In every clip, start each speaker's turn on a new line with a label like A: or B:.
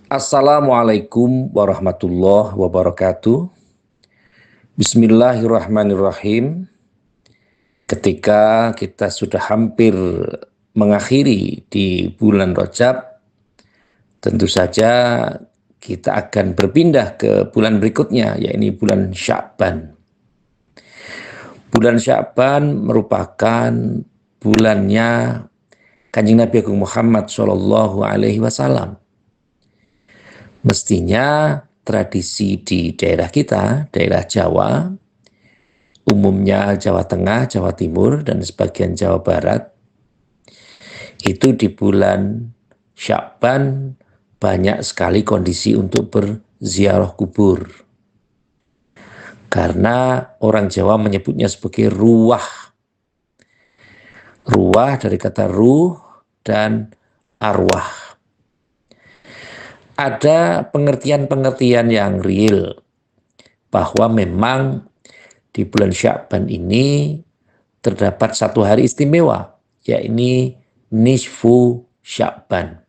A: Assalamualaikum warahmatullahi wabarakatuh. Bismillahirrahmanirrahim. Ketika kita sudah hampir mengakhiri di bulan Rajab, tentu saja kita akan berpindah ke bulan berikutnya, yaitu bulan Sya'ban. Bulan Sya'ban merupakan bulannya Kanjeng Nabi Agung Muhammad SAW. Mestinya tradisi di daerah kita, daerah Jawa, umumnya Jawa Tengah, Jawa Timur, dan sebagian Jawa Barat, itu di bulan Sya'ban banyak sekali kondisi untuk berziarah kubur. Karena orang Jawa menyebutnya sebagai ruwah. Ruwah dari kata ruh dan arwah. Ada pengertian-pengertian yang real bahwa memang di bulan Sya'ban ini terdapat satu hari istimewa, yaitu nisfu Sya'ban,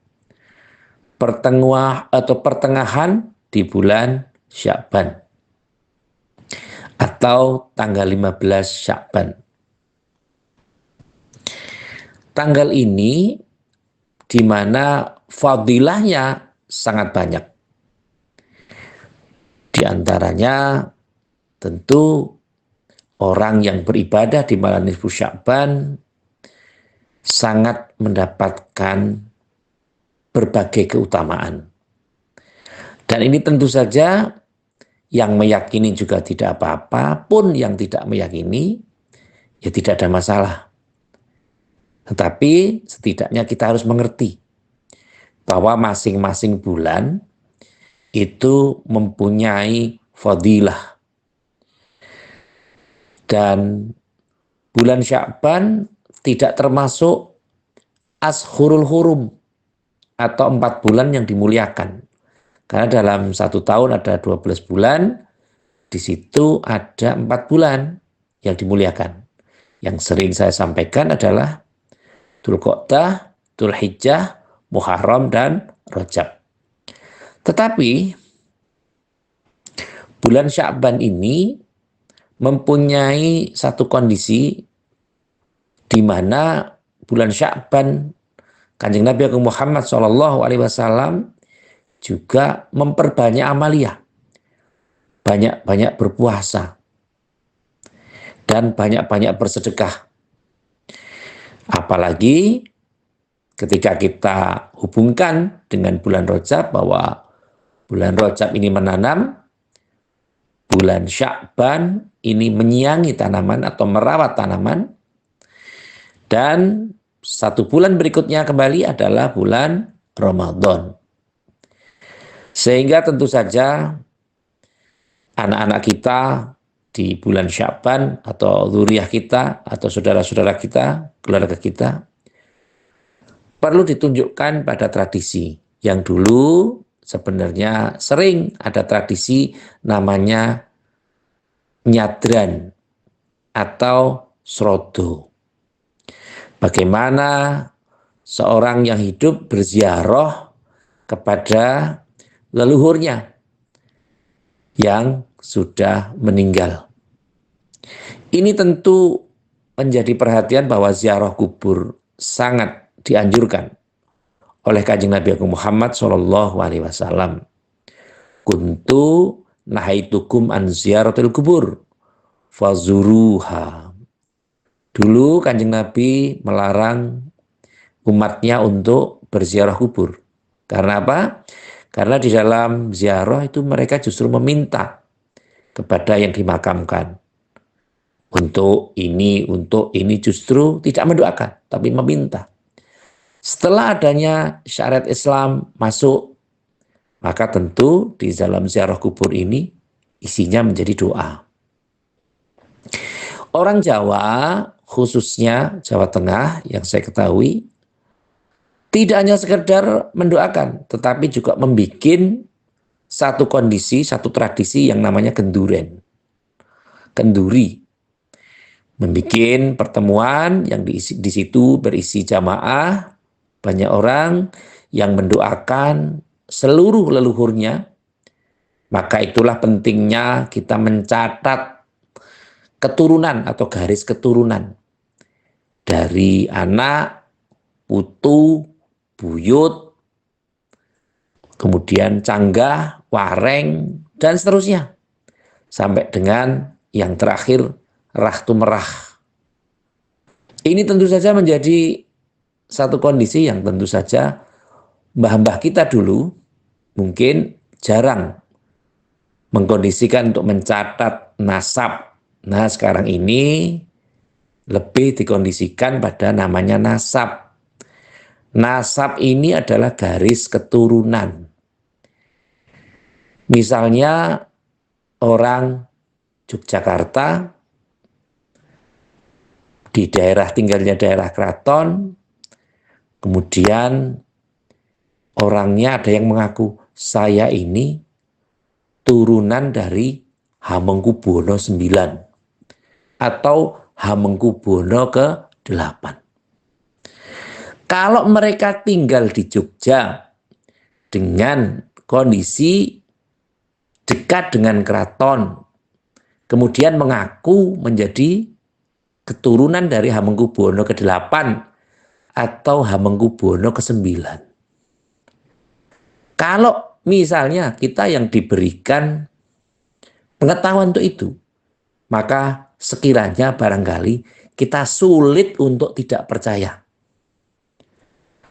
A: pertengahan di bulan Sya'ban atau tanggal 15 Sya'ban. Tanggal ini di mana fadilahnya sangat banyak. Di antaranya tentu orang yang beribadah di malam nisfu Sya'ban sangat mendapatkan berbagai keutamaan. Dan ini tentu saja yang meyakini juga tidak apa-apa, pun yang tidak meyakini ya tidak ada masalah. Tetapi setidaknya kita harus mengerti bahwa masing-masing bulan itu mempunyai fadilah. Dan bulan Sya'ban tidak termasuk ashurul hurum atau 4 bulan yang dimuliakan. Karena dalam 1 tahun ada 12 bulan, di situ ada 4 bulan yang dimuliakan. Yang sering saya sampaikan adalah Dzulqa'dah, Dzulhijjah, Muharram, dan Rajab. Tetapi bulan Sya'ban ini mempunyai satu kondisi di mana bulan Sya'ban Kanjeng Nabi Agung Muhammad SAW juga memperbanyak amaliyah, banyak-banyak berpuasa, dan banyak-banyak bersedekah. Apalagi ketika kita hubungkan dengan bulan Rajab, bahwa bulan Rajab ini menanam, bulan Sya'ban ini menyiangi tanaman atau merawat tanaman, dan 1 bulan berikutnya kembali adalah bulan Ramadan. Sehingga tentu saja anak-anak kita di bulan Sya'ban atau dzurriyyah kita atau saudara-saudara kita, keluarga kita, perlu ditunjukkan pada tradisi yang dulu sebenarnya sering ada tradisi namanya nyadran atau srodo. Bagaimana seorang yang hidup berziarah kepada leluhurnya yang sudah meninggal. Ini tentu menjadi perhatian bahwa ziarah kubur sangat dianjurkan oleh Kanjeng Nabi Agung Muhammad SAW. Kuntu nahaitukum an ziyaratil kubur fazuruha. Dulu Kanjeng Nabi melarang umatnya untuk berziarah kubur. Karena apa? Karena di dalam ziarah itu mereka justru meminta kepada yang dimakamkan. Untuk ini justru tidak mendoakan, tapi meminta. Setelah adanya syariat Islam masuk, maka tentu di dalam ziarah kubur ini isinya menjadi doa. Orang Jawa, khususnya Jawa Tengah yang saya ketahui, tidak hanya sekedar mendoakan, tetapi juga membuat satu kondisi, satu tradisi yang namanya kenduren. Kenduri. Membuat pertemuan yang di situ berisi jamaah, banyak orang yang mendoakan seluruh leluhurnya, maka itulah pentingnya kita mencatat keturunan atau garis keturunan dari anak, putu, buyut, kemudian canggah, wareng, dan seterusnya. Sampai dengan yang terakhir, rah tumerah. Ini tentu saja menjadi satu kondisi yang tentu saja mbah-mbah kita dulu mungkin jarang mengkondisikan untuk mencatat nasab. Nah, sekarang ini lebih dikondisikan pada namanya nasab. Nasab ini adalah garis keturunan. Misalnya orang Yogyakarta di daerah tinggalnya daerah keraton, kemudian orangnya ada yang mengaku saya ini turunan dari Hamengkubuwono IX atau Hamengkubuwono ke-8. Kalau mereka tinggal di Jogja dengan kondisi dekat dengan keraton, kemudian mengaku menjadi keturunan dari Hamengkubuwono ke-8 atau Hamengkubuwono ke-9. Kalau misalnya kita yang diberikan pengetahuan untuk itu, maka sekiranya barangkali kita sulit untuk tidak percaya.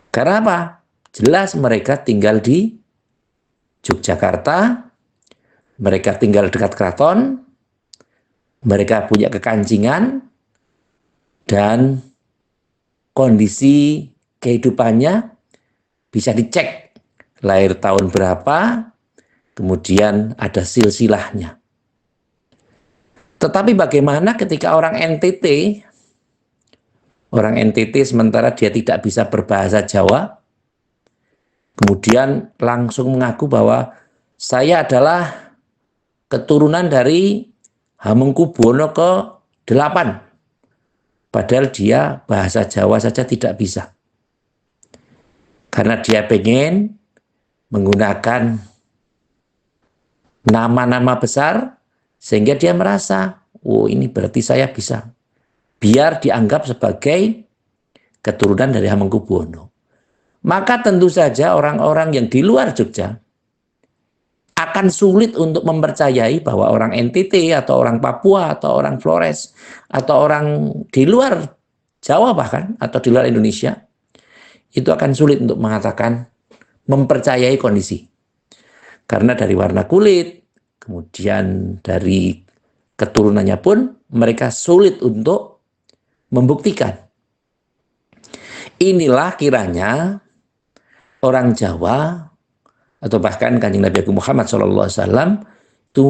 A: Karena apa? Jelas mereka tinggal di Yogyakarta, mereka tinggal dekat keraton, mereka punya kekancingan, dan kondisi kehidupannya bisa dicek lahir tahun berapa, kemudian ada silsilahnya. Tetapi bagaimana ketika orang NTT sementara dia tidak bisa berbahasa Jawa, kemudian langsung mengaku bahwa saya adalah keturunan dari Hamengkubuwono ke-8. Padahal dia bahasa Jawa saja tidak bisa. Karena dia pengen menggunakan nama-nama besar, sehingga dia merasa, oh ini berarti saya bisa. Biar dianggap sebagai keturunan dari Hamengkubuwono. Maka tentu saja orang-orang yang di luar Jogja akan sulit untuk mempercayai bahwa orang NTT atau orang Papua atau orang Flores atau orang di luar Jawa bahkan atau di luar Indonesia itu akan sulit untuk mengatakan mempercayai kondisi. Karena dari warna kulit, kemudian dari keturunannya pun mereka sulit untuk membuktikan. Inilah kiranya orang Jawa atau bahkan Kanjeng Nabi Agung Muhammad SAW itu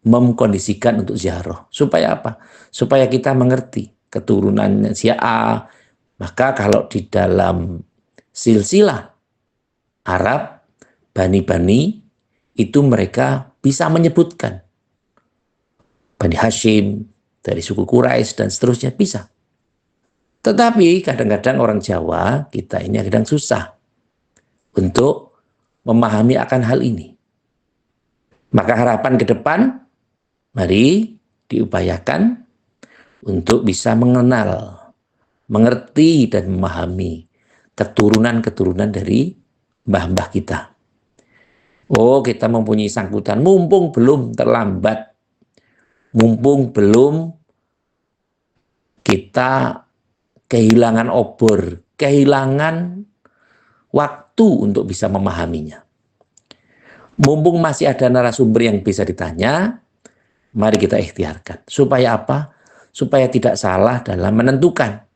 A: mengkondisikan untuk ziarah. Supaya apa? Supaya kita mengerti keturunan si A. Maka kalau di dalam silsilah Arab, Bani-Bani, itu mereka bisa menyebutkan Bani Hashim, dari suku Quraisy, dan seterusnya bisa. Tetapi kadang-kadang orang Jawa, kita ini kadang susah untuk memahami akan hal ini. Maka harapan ke depan, mari diupayakan untuk bisa mengenal, mengerti dan memahami keturunan-keturunan dari mbah-mbah kita. Oh, kita mempunyai sangkutan, mumpung belum terlambat, mumpung belum kita kehilangan obor, kehilangan waktu untuk bisa memahaminya. Mumpung masih ada narasumber yang bisa ditanya, mari kita ikhtiarkan. Supaya apa? Supaya tidak salah dalam menentukan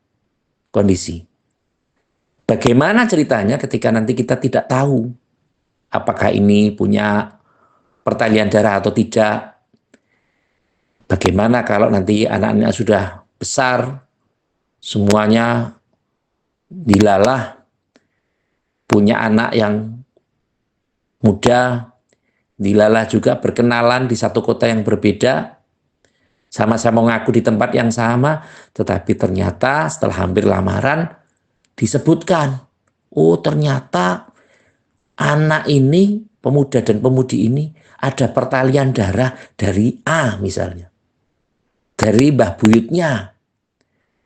A: kondisi. Bagaimana ceritanya ketika nanti kita tidak tahu apakah ini punya pertalian darah atau tidak? Bagaimana kalau nanti anak-anak sudah besar, semuanya dilalah, punya anak yang muda, dilalah juga berkenalan di satu kota yang berbeda, sama-sama mengaku di tempat yang sama, tetapi ternyata setelah hampir lamaran disebutkan, oh ternyata anak ini, pemuda dan pemudi ini, ada pertalian darah dari A misalnya. Dari mbah buyutnya.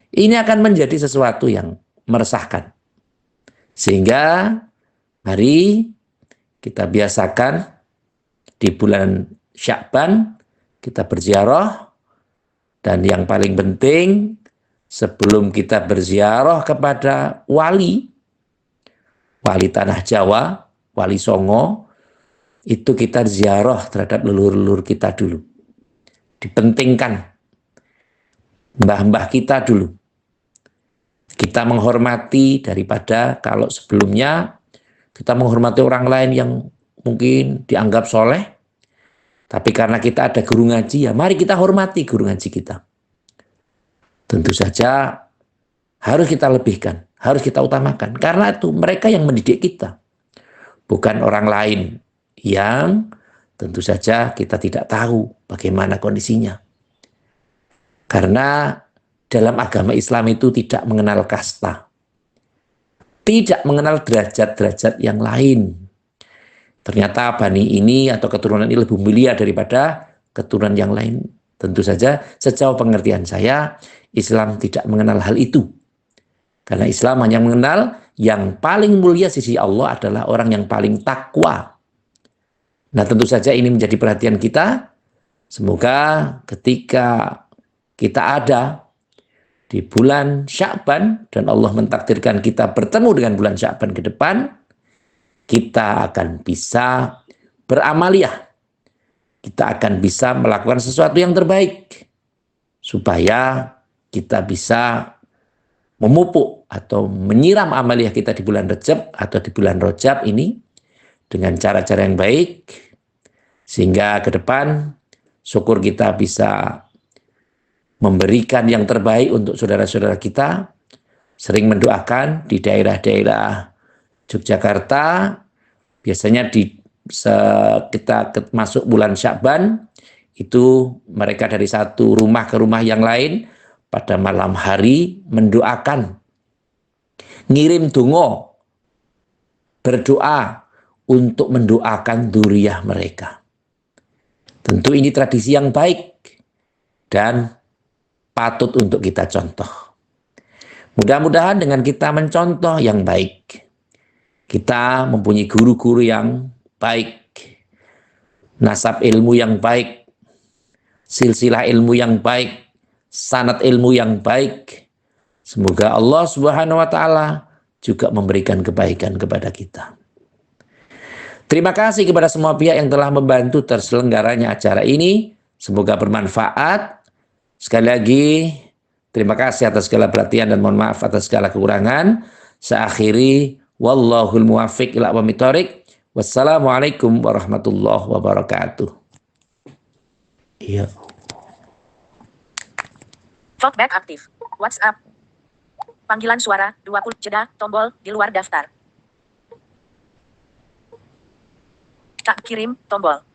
A: Ini akan menjadi sesuatu yang meresahkan. Sehingga mari kita biasakan di bulan Sya'ban kita berziarah, dan yang paling penting sebelum kita berziarah kepada wali tanah Jawa, wali Songo, itu kita ziarah terhadap leluhur-leluhur kita dulu. Dipentingkan mbah-mbah kita dulu. Kita menghormati daripada kalau sebelumnya kita menghormati orang lain yang mungkin dianggap soleh, tapi karena kita ada guru ngaji, ya mari kita hormati guru ngaji kita. Tentu saja harus kita lebihkan, harus kita utamakan. Karena itu mereka yang mendidik kita, bukan orang lain yang tentu saja kita tidak tahu bagaimana kondisinya. Karena dalam agama Islam itu tidak mengenal kasta, tidak mengenal derajat-derajat yang lain. Ternyata Bani ini atau keturunan ini lebih mulia daripada keturunan yang lain. Tentu saja sejauh pengertian saya, Islam tidak mengenal hal itu. Karena Islam hanya mengenal yang paling mulia sisi Allah adalah orang yang paling takwa. Nah, tentu saja ini menjadi perhatian kita. Semoga ketika kita ada di bulan Sya'ban dan Allah mentakdirkan kita bertemu dengan bulan Sya'ban ke depan, kita akan bisa beramaliyah. Kita akan bisa melakukan sesuatu yang terbaik supaya kita bisa memupuk atau menyiram amaliyah kita di bulan Rajab atau di bulan Rajab ini dengan cara-cara yang baik, sehingga ke depan syukur kita bisa memberikan yang terbaik untuk saudara-saudara kita. Sering mendoakan di daerah-daerah Yogyakarta, biasanya kita masuk bulan Sya'ban, itu mereka dari satu rumah ke rumah yang lain, pada malam hari mendoakan, ngirim dongo, berdoa untuk mendoakan dzurriyyah mereka. Tentu ini tradisi yang baik dan patut untuk kita contoh. Mudah-mudahan dengan kita mencontoh yang baik, kita mempunyai guru-guru yang baik, nasab ilmu yang baik, silsilah ilmu yang baik, sanad ilmu yang baik. Semoga Allah Subhanahu wa taala juga memberikan kebaikan kepada kita. Terima kasih kepada semua pihak yang telah membantu terselenggaranya acara ini. Semoga bermanfaat. Sekali lagi, terima kasih atas segala perhatian dan mohon maaf atas segala kekurangan. Saya akhiri, wallahul muwaffiq ila aqwamit thoriq. Wassalamualaikum warahmatullahi wabarakatuh. Iya.
B: Talkback aktif. WhatsApp. Panggilan suara 20 jeda tombol di luar daftar. Tak kirim tombol.